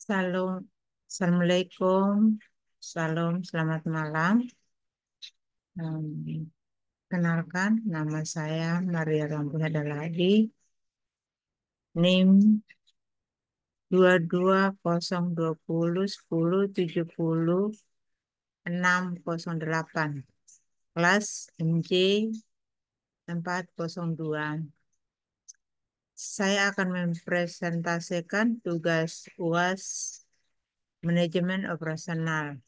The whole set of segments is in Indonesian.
Salam, Assalamualaikum, Salam, selamat malam. Em, Kenalkan, nama saya Maria Rampuh Daladi, NIM 220201070608, kelas MJ 402. Saya akan mempresentasikan tugas UAS Manajemen Operasional.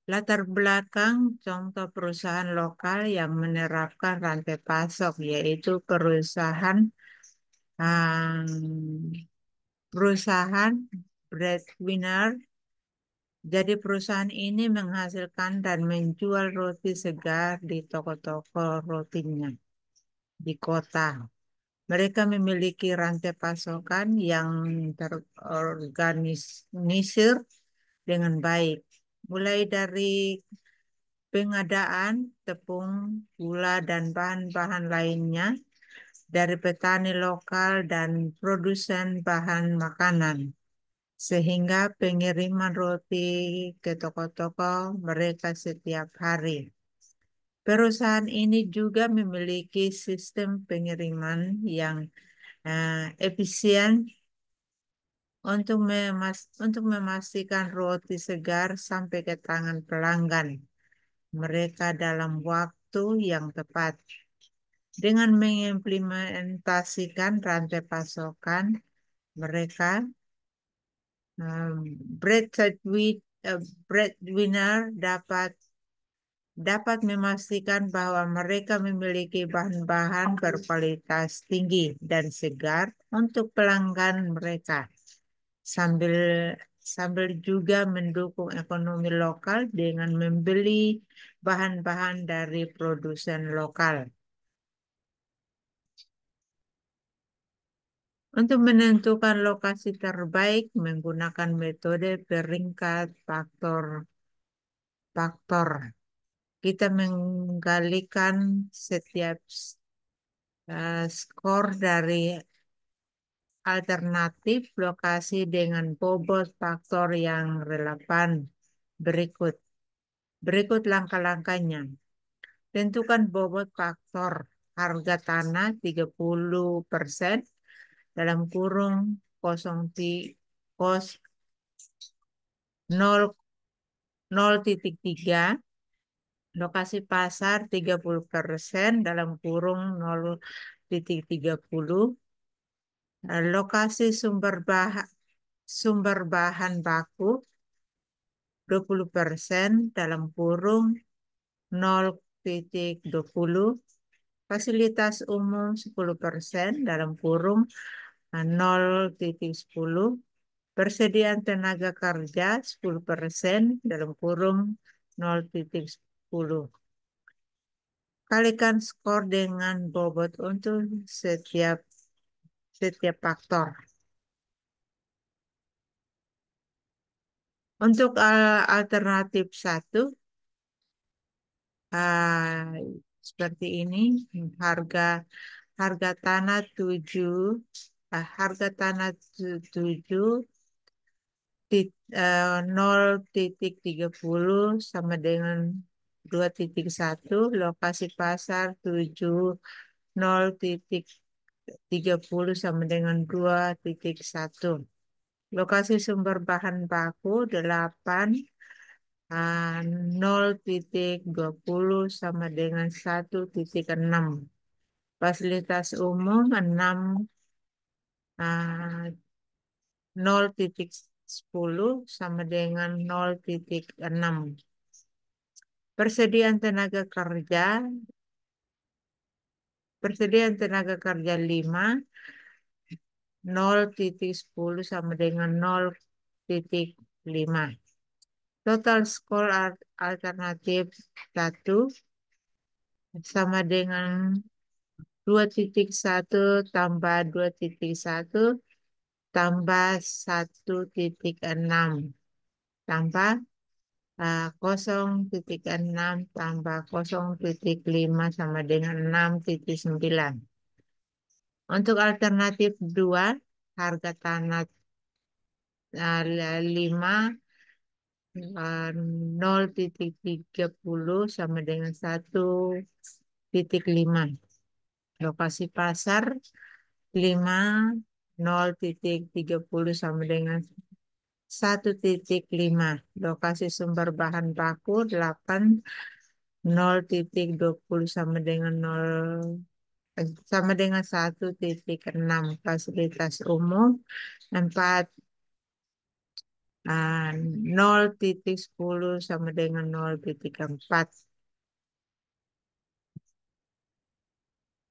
Latar belakang contoh perusahaan lokal yang menerapkan rantai pasok, yaitu perusahaan breadwinner. Jadi perusahaan ini menghasilkan dan menjual roti segar di toko-toko rotinya di kota. Mereka memiliki rantai pasokan yang terorganisir dengan baik, mulai dari pengadaan tepung, gula, dan bahan-bahan lainnya dari petani lokal dan produsen bahan makanan, sehingga pengiriman roti ke toko-toko mereka setiap hari. Perusahaan ini juga memiliki sistem pengiriman yang efisien untuk memastikan roti segar sampai ke tangan pelanggan mereka dalam waktu yang tepat. Dengan mengimplementasikan rantai pasokan, mereka um, breadwinner dapat memastikan bahwa mereka memiliki bahan-bahan berkualitas tinggi dan segar untuk pelanggan mereka, sambil sambil juga mendukung ekonomi lokal dengan membeli bahan-bahan dari produsen lokal. Untuk menentukan lokasi terbaik menggunakan metode peringkat faktor-faktor. Kita menggalikan setiap skor dari alternatif lokasi dengan bobot faktor yang relevan berikut. Berikut langkah-langkahnya. Tentukan bobot faktor harga tanah 30% dalam kurung 0,3, lokasi pasar 30% dalam kurung 0,30, lokasi sumber bahan baku 20% dalam kurung 0,20, fasilitas umum 10% dalam kurung 0,10, persediaan tenaga kerja 10% dalam kurung 0,10. Kalikan skor dengan bobot untuk setiap faktor. Untuk alternatif 1, seperti ini, harga harga tanah 7 harga tanah 7 0,30 sama dengan 2,1, lokasi pasar 7 0,30 sama dengan 2,1, lokasi sumber bahan baku 8 0,20 sama dengan 1,6, fasilitas umum 6 0,10 sama dengan 0,6, persediaan tenaga kerja 5 0,10 sama dengan 0,5. Total skor alternatif 1 sama dengan 2,1 tambah 2,1 tambah 1,6. tambah 0,6 tambah 0,5 sama dengan 6,9. Untuk alternatif 2, harga tanah 5 0,30 sama dengan 1,5. Lokasi pasar 5 0,30 sama dengan 1,5. Lokasi sumber bahan baku 8 0,20 sama dengan 1,6. Fasilitas umum 4 0,10 sama dengan 0,4.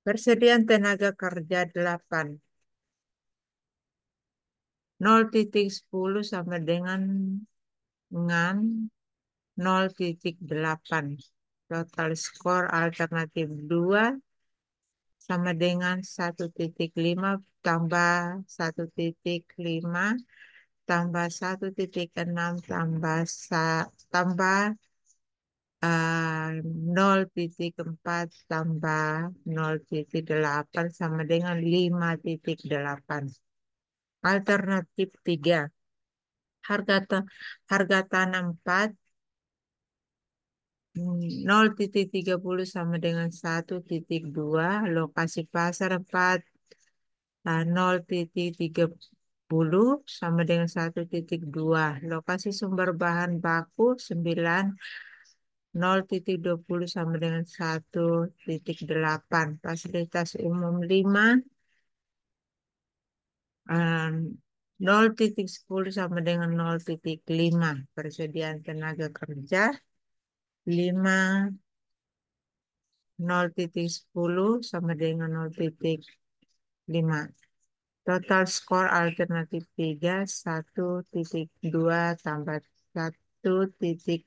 Persediaan tenaga kerja 8 0,10 sama dengan 0,8. Total skor alternatif 2 sama dengan 1,5 tambah 1,5 tambah 1,6 tambah 0,4 tambah 0,8 sama dengan 5,8. Alternatif 3. Harga harga tanah 4 0,30 sama dengan 1,2. Lokasi pasar 4 0,30 sama dengan 1,2. Lokasi sumber bahan baku 9 0,20 sama dengan 1,8. Fasilitas umum 5 0,10 sama dengan 0,5. Persediaan tenaga kerja 5 0,10 sama dengan 0,5. Total skor alternatif 3 1,2 tambah 1,2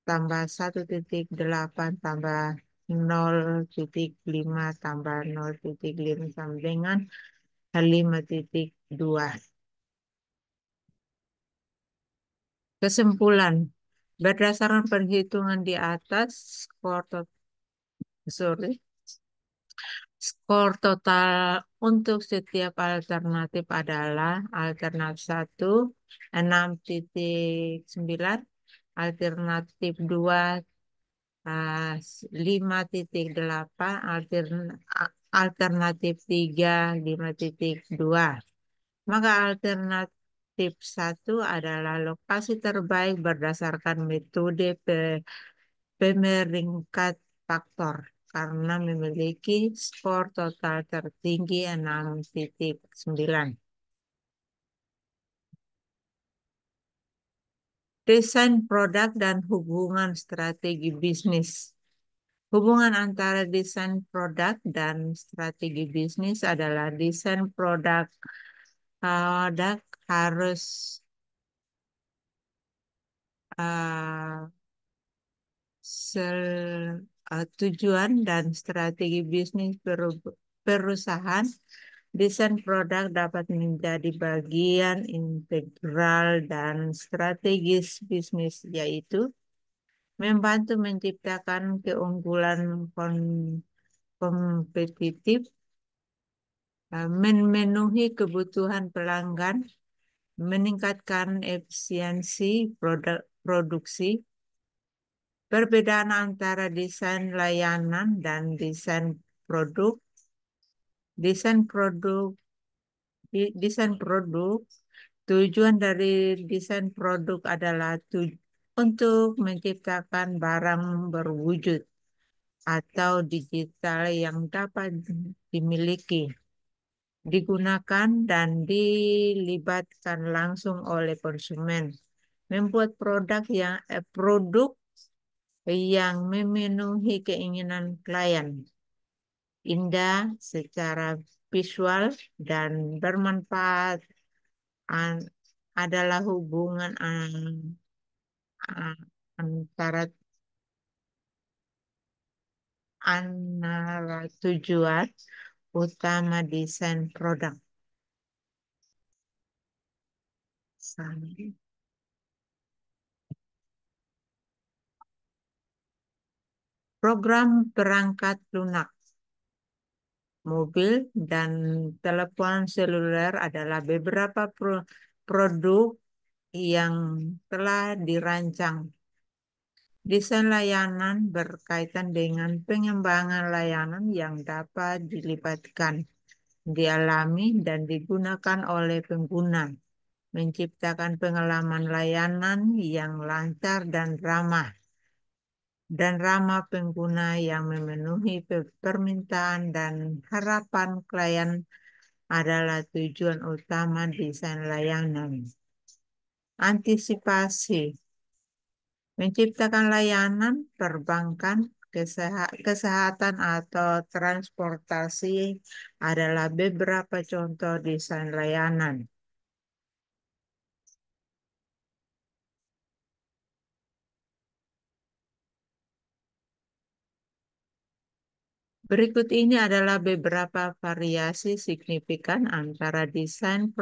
tambah 1,8 tambah 0,5 tambah 0,5 sama dengan 5,2. Kesimpulan, berdasarkan perhitungan di atas, sorry, skor total untuk setiap alternatif adalah alternatif 1 6,9, alternatif 2 5,8, alternatif 3 5,2. Maka alternatif 1 adalah lokasi terbaik berdasarkan metode pemeringkat faktor karena memiliki skor total tertinggi 6,9. Desain produk dan hubungan strategi bisnis. Hubungan antara desain produk dan strategi bisnis adalah desain produk harus uh, tujuan dan strategi bisnis perusahaan. Desain produk dapat menjadi bagian integral dan strategis bisnis, yaitu membantu menciptakan keunggulan kompetitif, memenuhi kebutuhan pelanggan, meningkatkan efisiensi produksi. Perbedaan antara desain layanan dan desain produk. Desain produk, desain produk, tujuan dari desain produk adalah untuk menciptakan barang berwujud atau digital yang dapat dimiliki, digunakan, dan dilibatkan langsung oleh konsumen. Membuat produk yang memenuhi keinginan klien, indah secara visual dan bermanfaat adalah hubungan antara tujuan utama desain produk. Sandi. Program perangkat lunak, mobil, dan telepon seluler adalah beberapa produk yang telah dirancang. Desain layanan berkaitan dengan pengembangan layanan yang dapat dilibatkan, dialami, dan digunakan oleh pengguna, menciptakan pengalaman layanan yang lancar dan ramah pengguna yang memenuhi permintaan dan harapan klien adalah tujuan utama desain layanan. Antisipasi, menciptakan layanan perbankan, kesehatan, atau transportasi adalah beberapa contoh desain layanan. Berikut ini adalah beberapa variasi signifikan antara desain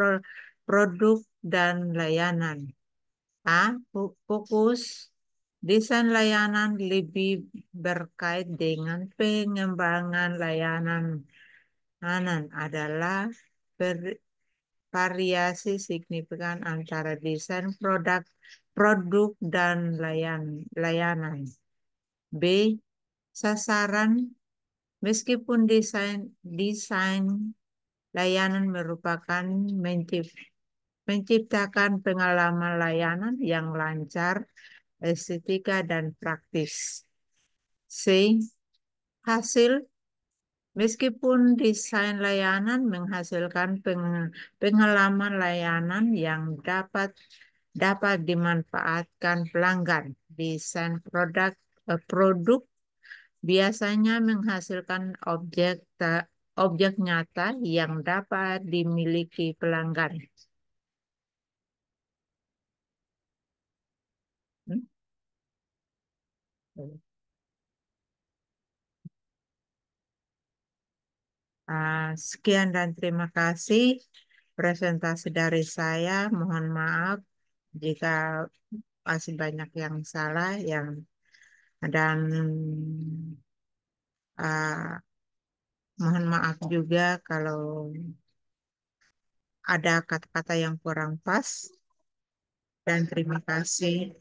produk dan layanan. A. Fokus. Desain layanan lebih berkait dengan pengembangan layanan adalah variasi signifikan antara desain produk dan layanan. B. Sasaran. Meskipun desain layanan merupakan menciptakan pengalaman layanan yang lancar, estetika, dan praktis. C. Hasil. Meskipun desain layanan menghasilkan pengalaman layanan yang dapat dimanfaatkan pelanggan, desain produk biasanya menghasilkan objek nyata yang dapat dimiliki pelanggan. Hmm? Sekian dan terima kasih presentasi dari saya. Mohon maaf jika masih banyak yang salah dan ah, mohon maaf juga kalau ada kata-kata yang kurang pas, dan terima kasih.